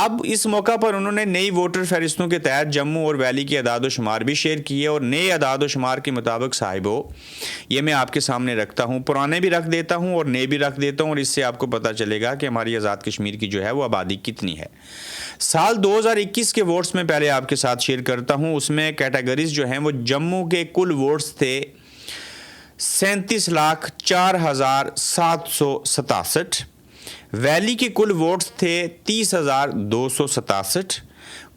اب اس موقع پر انہوں نے نئی ووٹر فہرستوں کے تحت جموں اور ویلی کی اعداد و شمار بھی شیئر کیے، اور نئے اعداد و شمار کے مطابق صاحبو یہ میں آپ کے سامنے رکھتا ہوں، پرانے بھی رکھ دیتا ہوں اور نئے بھی رکھ دیتا ہوں، اور اس سے آپ کو پتہ چلے گا کہ ہماری آزاد کشمیر کی جو ہے وہ آبادی کتنی ہے۔ سال 2021 کے ووٹس میں پہلے آپ کے ساتھ شیئر کرتا ہوں، اس میں کیٹیگریز جو ہیں وہ جموں کے کل ووٹس تھے 37,04,767، ویلی کے کل ووٹس تھے 30,267،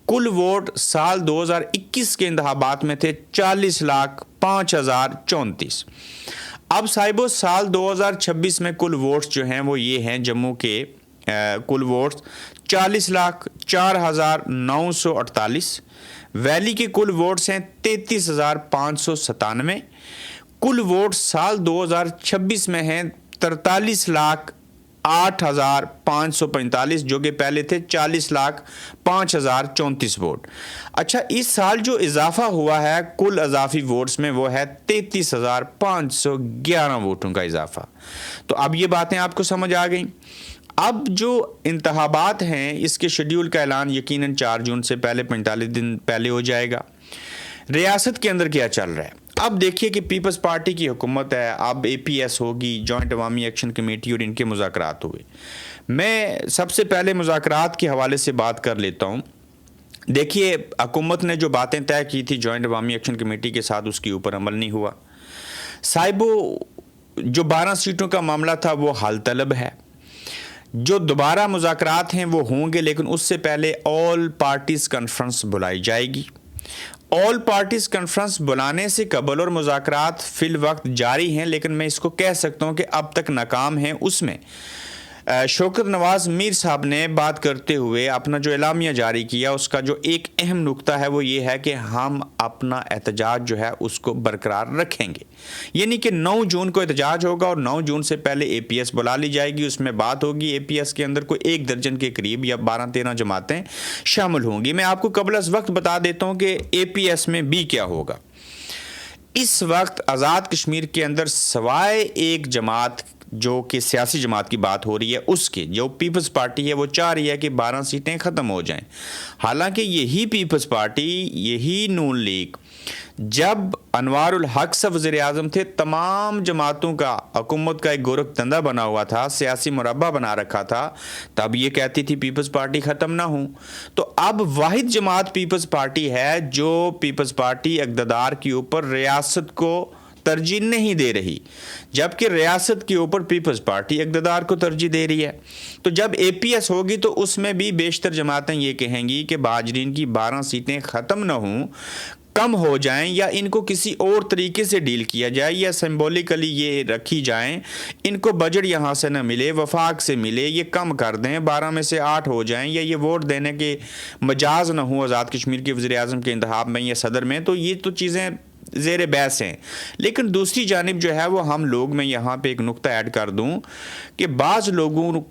کل ووٹ سال 2021 کے انتخابات میں تھے 40,05,034۔ اب صاحبو سال 2026 میں کل ووٹس جو ہیں وہ یہ ہیں، جموں کے کل ووٹس 40,04,948، ویلی کے کل ووٹس ہیں 33,597، کل ووٹ سال 2026 میں ہیں 43,08,545، جو کہ پہلے تھے 40,05,034 ووٹ۔ اچھا، اس سال جو اضافہ ہوا ہے کل اضافی ووٹس میں وہ ہے 33,511 ووٹوں کا اضافہ۔ تو اب یہ باتیں آپ کو سمجھ آ گئیں۔ اب جو انتخابات ہیں اس کے شیڈیول کا اعلان یقیناً 4 جون سے پہلے 45 دن پہلے ہو جائے گا۔ ریاست کے اندر کیا چل رہا ہے؟ اب دیکھیے کہ پیپلز پارٹی کی حکومت ہے، اب اے پی ایس ہوگی، جوائنٹ عوامی ایکشن کمیٹی، اور ان کے مذاکرات ہوئے۔ میں سب سے پہلے مذاکرات کے حوالے سے بات کر لیتا ہوں۔ دیکھیے، حکومت نے جو باتیں طے کی تھی جوائنٹ عوامی ایکشن کمیٹی کے ساتھ، اس کے اوپر عمل نہیں ہوا۔ صاحبو جو 12 سیٹوں کا معاملہ تھا وہ حل طلب ہے۔ جو دوبارہ مذاکرات ہیں وہ ہوں گے، لیکن اس سے پہلے آل پارٹیز کانفرنس بلائی جائے گی۔ آل پارٹیز کانفرنس بلانے سے قبل اور مذاکرات فی الوقت جاری ہیں، لیکن میں اس کو کہہ سکتا ہوں کہ اب تک ناکام ہیں۔ اس میں شوکت نواز میر صاحب نے بات کرتے ہوئے اپنا جو اعلامیہ جاری کیا، اس کا جو ایک اہم نقطہ ہے وہ یہ ہے کہ ہم اپنا احتجاج جو ہے اس کو برقرار رکھیں گے، یعنی کہ 9 جون کو احتجاج ہوگا اور 9 جون سے پہلے اے پی ایس بلا لی جائے گی۔ اس میں بات ہوگی، اے پی ایس کے اندر کوئی 1 درجن کے قریب یا 12-13 جماعتیں شامل ہوں گی۔ میں آپ کو قبل از وقت بتا دیتا ہوں کہ اے پی ایس میں بھی کیا ہوگا۔ اس وقت آزاد کشمیر کے اندر سوائے ایک جماعت جو کہ سیاسی جماعت کی بات ہو رہی ہے، اس کے جو پیپلز پارٹی ہے وہ چاہ رہی ہے کہ 12 سیٹیں ختم ہو جائیں۔ حالانکہ یہی پیپلز پارٹی، یہی نون لیگ جب انوار الحق صاحب وزیر اعظم تھے، تمام جماعتوں کا حکومت کا ایک گورکھ دندہ بنا ہوا تھا، سیاسی مربع بنا رکھا تھا، تب یہ کہتی تھی پیپلز پارٹی ختم نہ ہوں۔ تو اب واحد جماعت پیپلز پارٹی ہے جو پیپلز پارٹی اقتدار کے اوپر ریاست کو ترجیح نہیں دے رہی، جبکہ ریاست کے اوپر پیپلز پارٹی اقتدار کو ترجیح دے رہی ہے۔ تو جب اے پی ایس ہوگی تو اس میں بھی بیشتر جماعتیں یہ کہیں گی کہ مہاجرین کی 12 سیٹیں ختم نہ ہوں، کم ہو جائیں، یا ان کو کسی اور طریقے سے ڈیل کیا جائے، یا سمبولیکلی یہ رکھی جائیں، ان کو بجٹ یہاں سے نہ ملے، وفاق سے ملے، یہ کم کر دیں، 12 میں سے 8 ہو جائیں، یا یہ ووٹ دینے کے مجاز نہ ہوں آزاد کشمیر کے وزیر اعظم کے انتخاب میں یا صدر میں۔ تو یہ تو چیزیں زیر بحث ہیں۔ لیکن دوسری جانب جو ہے وہ ہم لوگ، میں یہاں پہ ایک نقطہ ایڈ کر دوں کہ بعض لوگوں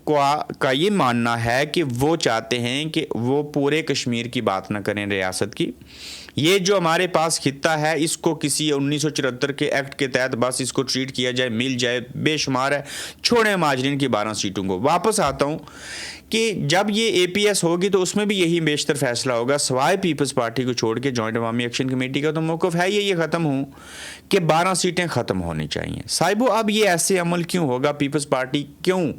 کا یہ ماننا ہے کہ وہ چاہتے ہیں کہ وہ پورے کشمیر کی بات نہ کریں، ریاست کی۔ یہ جو ہمارے پاس خطہ ہے اس کو کسی 1974 کے ایکٹ کے تحت بس اس کو ٹریٹ کیا جائے، مل جائے، بے شمار ہے، چھوڑیں مہاجرین کی 12 سیٹوں کو۔ واپس آتا ہوں کہ جب یہ اے پی ایس ہوگی تو اس میں بھی یہی بیشتر فیصلہ ہوگا، سوائے پیپلز پارٹی کو چھوڑ کے جوائنٹ عوامی ایکشن کمیٹی کا تو موقف ہے یہ ختم ہوں کہ 12 سیٹیں ختم ہونی چاہیے۔ صاحبو اب یہ ایسے عمل کیوں ہوگا؟ پیپلز پارٹی کیوں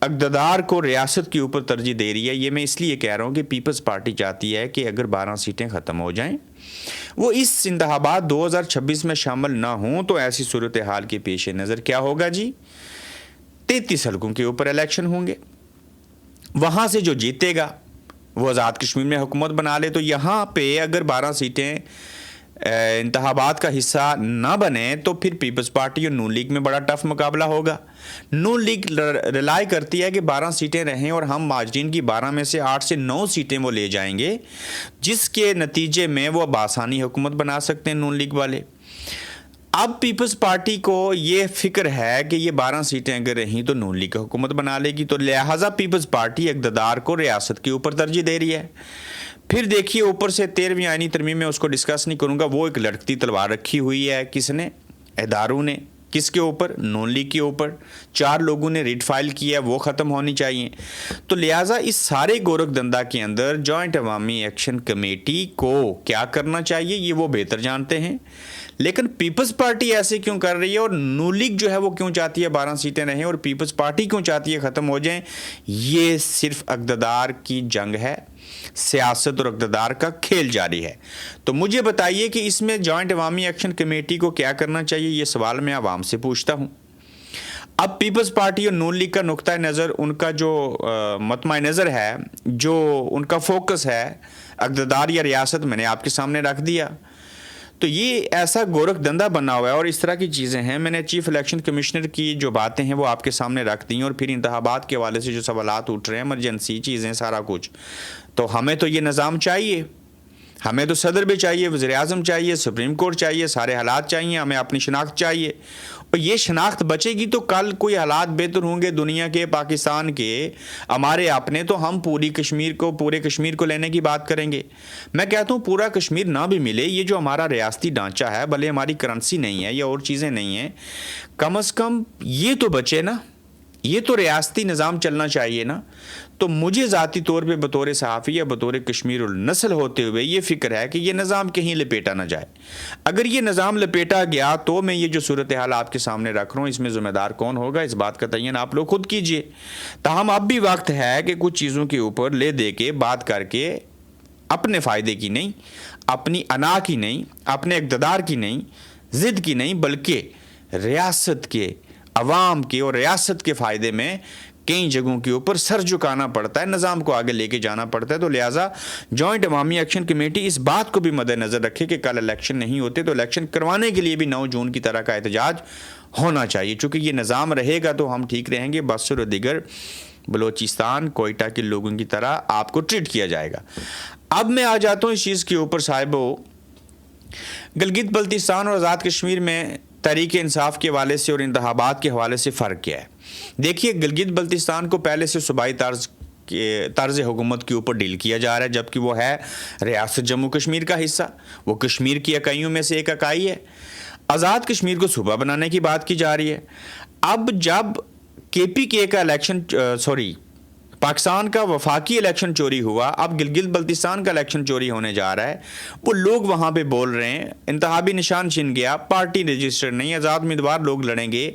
اقتدار کو ریاست کے اوپر ترجیح دے رہی ہے؟ یہ میں اس لیے کہہ رہا ہوں کہ پیپلز پارٹی چاہتی ہے کہ اگر 12 سیٹیں ختم ہو جائیں، وہ اس انتخابات 2026 میں شامل نہ ہوں، تو ایسی صورتحال کے پیش نظر کیا ہوگا جی؟ 33 حلقوں کے اوپر الیکشن ہوں گے، وہاں سے جو جیتے گا وہ آزاد کشمیر میں حکومت بنا لے۔ تو یہاں پہ اگر 12 سیٹیں انتخابات کا حصہ نہ بنے تو پھر پیپلز پارٹی اور نون لیگ میں بڑا ٹف مقابلہ ہوگا۔ نون لیگ ریلائی کرتی ہے کہ 12 سیٹیں رہیں اور ہم مہاجرین کی 12 میں سے 8 سے 9 سیٹیں وہ لے جائیں گے، جس کے نتیجے میں وہ بآسانی حکومت بنا سکتے ہیں نون لیگ والے۔ اب پیپلز پارٹی کو یہ فکر ہے کہ یہ 12 سیٹیں اگر رہیں تو نون لیگ حکومت بنا لے گی، تو لہٰذا پیپلز پارٹی اقتدار کو ریاست کے اوپر ترجیح دے رہی ہے۔ پھر دیکھیے اوپر سے 13ویں آئینی ترمیم میں اس کو ڈسکس نہیں کروں گا، وہ ایک لٹکتی تلوار رکھی ہوئی ہے، کس نے؟ اداروں نے، کس کے اوپر؟ نون لیگ کے اوپر. 4 لوگوں نے ریٹ فائل کیا، وہ ختم ہونی چاہیے. تو لہٰذا اس سارے گورکھ دندا کے اندر جوائنٹ عوامی ایکشن کمیٹی کو کیا کرنا چاہیے یہ وہ بہتر جانتے ہیں. لیکن پیپلز پارٹی ایسے کیوں کر رہی ہے اور نون لیگ جو ہے وہ کیوں چاہتی ہے 12 سیٹیں رہیں اور پیپلز پارٹی کیوں چاہتی ہے ختم ہو جائیں؟ یہ صرف اقتدار کی جنگ ہے، سیاست اور اقتدار کا کھیل جاری ہے. تو مجھے بتائیے کہ اس میں جوائنٹ عوامی ایکشن کمیٹی کو کیا کرنا چاہیے؟ یہ سوال میں عوام سے پوچھتا ہوں. اب پیپلز پارٹی اور نون لیگ کا نقطہ نظر، ان کا جو مطمع نظر ہے، جو ان کا فوکس ہے اقتدار یا ریاست، میں نے آپ کے سامنے رکھ دیا. تو یہ ایسا گورکھ دندا بنا ہوا ہے اور اس طرح کی چیزیں ہیں. میں نے چیف الیکشن کمشنر کی جو باتیں ہیں وہ آپ کے سامنے رکھ دی، اور پھر انتخابات کے حوالے سے جو سوالات اٹھ رہے ہیں، ایمرجنسی چیزیں، سارا کچھ. تو ہمیں تو یہ نظام چاہیے، ہمیں تو صدر بھی چاہیے، وزیر اعظم چاہیے، سپریم کورٹ چاہیے، سارے حالات چاہیے، ہمیں اپنی شناخت چاہیے. اور یہ شناخت بچے گی تو کل کوئی حالات بہتر ہوں گے دنیا کے، پاکستان کے، ہمارے اپنے، تو ہم پورے کشمیر کو لینے کی بات کریں گے. میں کہتا ہوں پورا کشمیر نہ بھی ملے، یہ جو ہمارا ریاستی ڈھانچہ ہے، بھلے ہماری کرنسی نہیں ہے یا اور چیزیں نہیں ہیں، کم از کم یہ تو بچے نا، یہ تو ریاستی نظام چلنا چاہیے نا. تو مجھے ذاتی طور پہ بطور صحافی یا بطور کشمیر النسل ہوتے ہوئے یہ فکر ہے کہ یہ نظام کہیں لپیٹا نہ جائے. اگر یہ نظام لپیٹا گیا تو میں یہ جو صورتحال آپ کے سامنے رکھ رہا ہوں، اس میں ذمہ دار کون ہوگا، اس بات کا تعین آپ لوگ خود کیجئے. تاہم اب بھی وقت ہے کہ کچھ چیزوں کے اوپر لے دے کے بات کر کے، اپنے فائدے کی نہیں، اپنی انا کی نہیں، اپنے اقتدار کی نہیں، ضد کی نہیں، بلکہ ریاست کے، عوام کے اور ریاست کے فائدے میں کئی جگہوں کے اوپر سر جھکانا پڑتا ہے، نظام کو آگے لے کے جانا پڑتا ہے. تو لہٰذا جوائنٹ عوامی ایکشن کمیٹی اس بات کو بھی مد نظر رکھے کہ کل الیکشن نہیں ہوتے تو الیکشن کروانے کے لیے بھی 9 جون کی طرح کا احتجاج ہونا چاہیے. چونکہ یہ نظام رہے گا تو ہم ٹھیک رہیں گے، بسر اور دیگر بلوچستان، کوئٹہ کے لوگوں کی طرح آپ کو ٹریٹ کیا جائے گا. اب میں آ جاتا ہوں اس چیز کے اوپر صاحبو، گلگت بلتستان اور آزاد کشمیر میں تحریک انصاف کے حوالے سے اور انتخابات کے حوالے سے فرق کیا ہے؟ دیکھیے، گلگت بلتستان کو پہلے سے صوبائی طرز حکومت کے اوپر ڈیل کیا جا رہا ہے، جبکہ وہ ہے ریاست جموں کشمیر کا حصہ، وہ کشمیر کی اکائیوں میں سے ایک اکائی ہے. آزاد کشمیر کو صوبہ بنانے کی بات کی جا رہی ہے. اب جب KPK کا الیکشن پاکستان کا وفاقی الیکشن چوری ہوا، اب گلگت بلتستان کا الیکشن چوری ہونے جا رہا ہے. وہ لوگ وہاں پہ بول رہے ہیں انتخابی نشان چھن گیا، پارٹی رجسٹر نہیں، آزاد امیدوار لوگ لڑیں گے.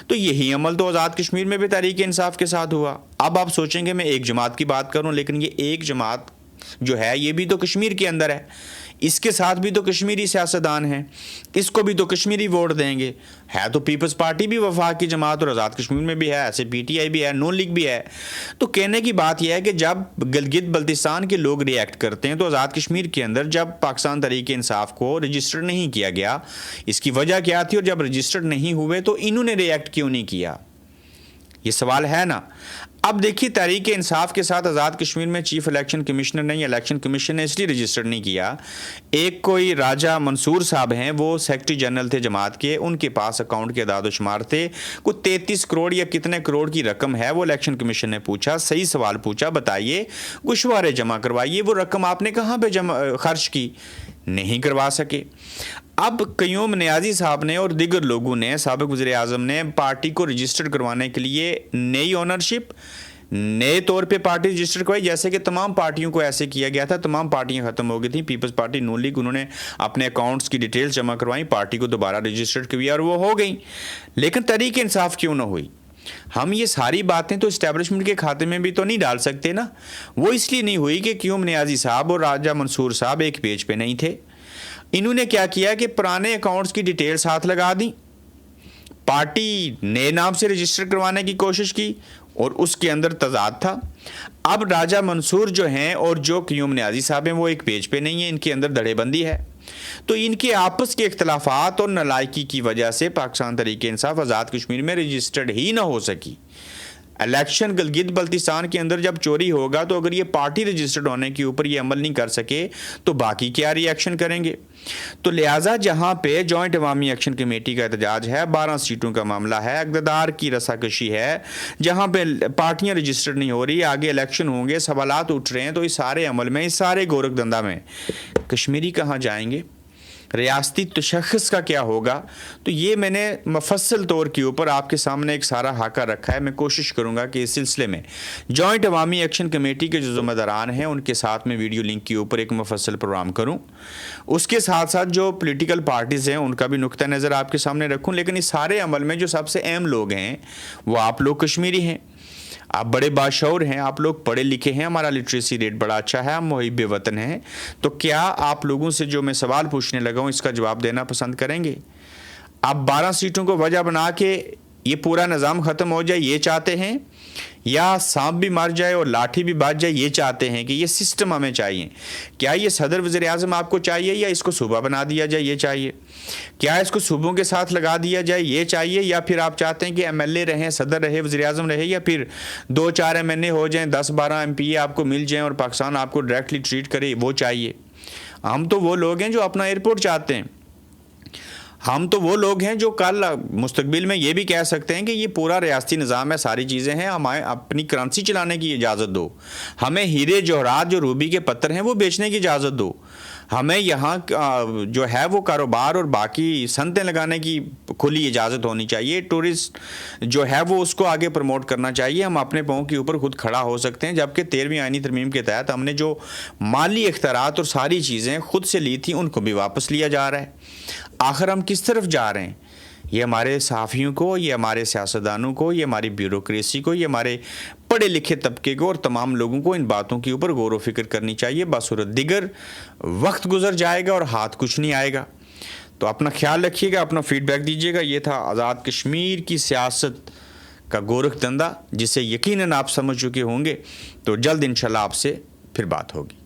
تو یہی عمل تو آزاد کشمیر میں بھی تحریک انصاف کے ساتھ ہوا. اب آپ سوچیں گے میں ایک جماعت کی بات کروں، لیکن یہ ایک جماعت جو ہے یہ بھی تو کشمیر کے اندر ہے، اس کے ساتھ بھی تو کشمیری سیاستدان ہیں، اس کو بھی تو کشمیری ووٹ دیں گے. ہے تو پیپلز پارٹی بھی وفاق کی جماعت اور آزاد کشمیر میں بھی ہے، ایسے PTI بھی ہے، نون لیگ بھی ہے. تو کہنے کی بات یہ ہے کہ جب گلگت بلتستان کے لوگ ریئیکٹ کرتے ہیں تو آزاد کشمیر کے اندر جب پاکستان تحریک انصاف کو رجسٹر نہیں کیا گیا، اس کی وجہ کیا تھی؟ اور جب رجسٹر نہیں ہوئے تو انہوں نے ریئیکٹ کیوں نہیں کیا؟ یہ سوال ہے نا. اب دیکھیے، تحریک انصاف کے ساتھ آزاد کشمیر میں چیف الیکشن کمشنر نے یا الیکشن کمیشن نے اس لیے رجسٹر نہیں کیا. ایک کوئی راجہ منصور صاحب ہیں، وہ سیکرٹری جنرل تھے جماعت کے، ان کے پاس اکاؤنٹ کے اعداد و شمار تھے، کوئی 33 کروڑ یا کتنے کروڑ کی رقم ہے. وہ الیکشن کمیشن نے پوچھا، صحیح سوال پوچھا، بتائیے گوشوارے جمع کروائیے، وہ رقم آپ نے کہاں پہ خرچ کی؟ نہیں کروا سکے. اب قیوم نیازی صاحب نے اور دیگر لوگوں نے، سابق وزیر اعظم نے پارٹی کو رجسٹر کروانے کے لیے نئی اونرشپ، نئے طور پہ پارٹی رجسٹر کروائی، جیسے کہ تمام پارٹیوں کو ایسے کیا گیا تھا. تمام پارٹیاں ختم ہو گئی تھیں، پیپلز پارٹی، نون لیگ، انہوں نے اپنے اکاؤنٹس کی ڈیٹیلز جمع کروائیں، پارٹی کو دوبارہ رجسٹر کیا اور وہ ہو گئیں. لیکن تحریک انصاف کیوں نہ ہوئی؟ ہم یہ ساری باتیں تو اسٹیبلشمنٹ کے کھاتے میں بھی تو نہیں ڈال سکتے نا. وہ اس لیے نہیں ہوئی کہ قیوم نیازی صاحب اور راجہ منصور صاحب ایک پیج پہ نہیں تھے. انہوں نے کیا کیا کہ پرانے اکاؤنٹس کی ڈیٹیل ساتھ لگا دیں، پارٹی نئے نام سے رجسٹر کروانے کی کوشش کی اور اس کے اندر تضاد تھا. اب راجہ منصور جو ہیں اور جو قیوم نیازی صاحب ہیں وہ ایک پیج پہ نہیں ہیں، ان کے اندر دھڑے بندی ہے. تو ان کے آپس کے اختلافات اور نالائکی کی وجہ سے پاکستان تحریک انصاف آزاد کشمیر میں رجسٹرڈ ہی نہ ہو سکی. الیکشن گلگت بلتستان کے اندر جب چوری ہوگا تو اگر یہ پارٹی رجسٹرڈ ہونے کے اوپر یہ عمل نہیں کر سکے تو باقی کیا ری ایکشن کریں گے؟ تو لہٰذا جہاں پہ جوائنٹ عوامی ایکشن کمیٹی کا احتجاج ہے، 12 سیٹوں کا معاملہ ہے، اقتدار کی رساکشی ہے، جہاں پہ پارٹیاں رجسٹرڈ نہیں ہو رہی، آگے الیکشن ہوں گے، سوالات اٹھ رہے ہیں، تو اس سارے عمل میں، اس سارے گورکھ دندا میں کشمیری کہاں جائیں گے؟ ریاستی تشخص کا کیا ہوگا، تو یہ میں نے مفصل طور کے اوپر آپ کے سامنے ایک سارا خاکہ رکھا ہے۔ میں کوشش کروں گا کہ اس سلسلے میں جوائنٹ عوامی ایکشن کمیٹی کے جو ذمہ داران ہیں ان کے ساتھ میں ویڈیو لنک کے اوپر ایک مفصل پروگرام کروں، اس کے ساتھ ساتھ جو پولیٹیکل پارٹیز ہیں ان کا بھی نقطہ نظر آپ کے سامنے رکھوں، لیکن اس سارے عمل میں جو سب سے اہم لوگ ہیں وہ آپ لوگ کشمیری ہیں، آپ بڑے باشعور ہیں، آپ لوگ پڑھے لکھے ہیں، ہمارا لٹریسی ریٹ بڑا اچھا ہے، ہم محب وطن ہیں، تو کیا آپ لوگوں سے جو میں سوال پوچھنے لگا ہوں اس کا جواب دینا پسند کریں گے؟ آپ 12 سیٹوں کو وجہ بنا کے یہ پورا نظام ختم ہو جائے یہ چاہتے ہیں، یا سانپ بھی مر جائے اور لاٹھی بھی بچ جائے یہ چاہتے ہیں کہ یہ سسٹم ہمیں چاہیے؟ کیا یہ صدر وزیر اعظم آپ کو چاہیے یا اس کو صوبہ بنا دیا جائے یہ چاہیے؟ کیا اس کو صوبوں کے ساتھ لگا دیا جائے یہ چاہیے، یا پھر آپ چاہتے ہیں کہ ایم ایل اے رہیں، صدر رہے، وزیر اعظم رہے، یا پھر 2-4 ایم این اے ہو جائیں، 10-12 ایم پی اے آپ کو مل جائیں اور پاکستان آپ کو ڈائریکٹلی ٹریٹ کرے وہ چاہیے؟ ہم تو وہ لوگ ہیں جو اپنا ایئرپورٹ چاہتے ہیں، ہم تو وہ لوگ ہیں جو کل مستقبل میں یہ بھی کہہ سکتے ہیں کہ یہ پورا ریاستی نظام ہے، ساری چیزیں ہیں، ہمیں اپنی کرنسی چلانے کی اجازت دو، ہمیں ہیرے جوہرات جو روبی کے پتھر ہیں وہ بیچنے کی اجازت دو، ہمیں یہاں جو ہے وہ کاروبار اور باقی صنعتیں لگانے کی کھلی اجازت ہونی چاہیے، ٹورسٹ جو ہے وہ اس کو آگے پروموٹ کرنا چاہیے، ہم اپنے پاؤں کے اوپر خود کھڑا ہو سکتے ہیں، جبکہ 13ویں آئینی ترمیم کے تحت ہم نے جو مالی اختیارات اور ساری چیزیں خود سے لی تھیں ان کو بھی واپس لیا جا رہا ہے۔ آخر ہم کس طرف جا رہے ہیں؟ یہ ہمارے صحافیوں کو، یہ ہمارے سیاستدانوں کو، یہ ہماری بیوروکریسی کو، یہ ہمارے پڑھے لکھے طبقے کو اور تمام لوگوں کو ان باتوں کے اوپر غور و فکر کرنی چاہیے۔ بصورت دیگر وقت گزر جائے گا اور ہاتھ کچھ نہیں آئے گا۔ تو اپنا خیال رکھیے گا، اپنا فیڈ بیک دیجیے گا۔ یہ تھا آزاد کشمیر کی سیاست کا گورکھ دندہ، جسے یقیناً آپ سمجھ چکے ہوں گے، تو جلد انشاءاللہ آپ سے پھر بات ہوگی۔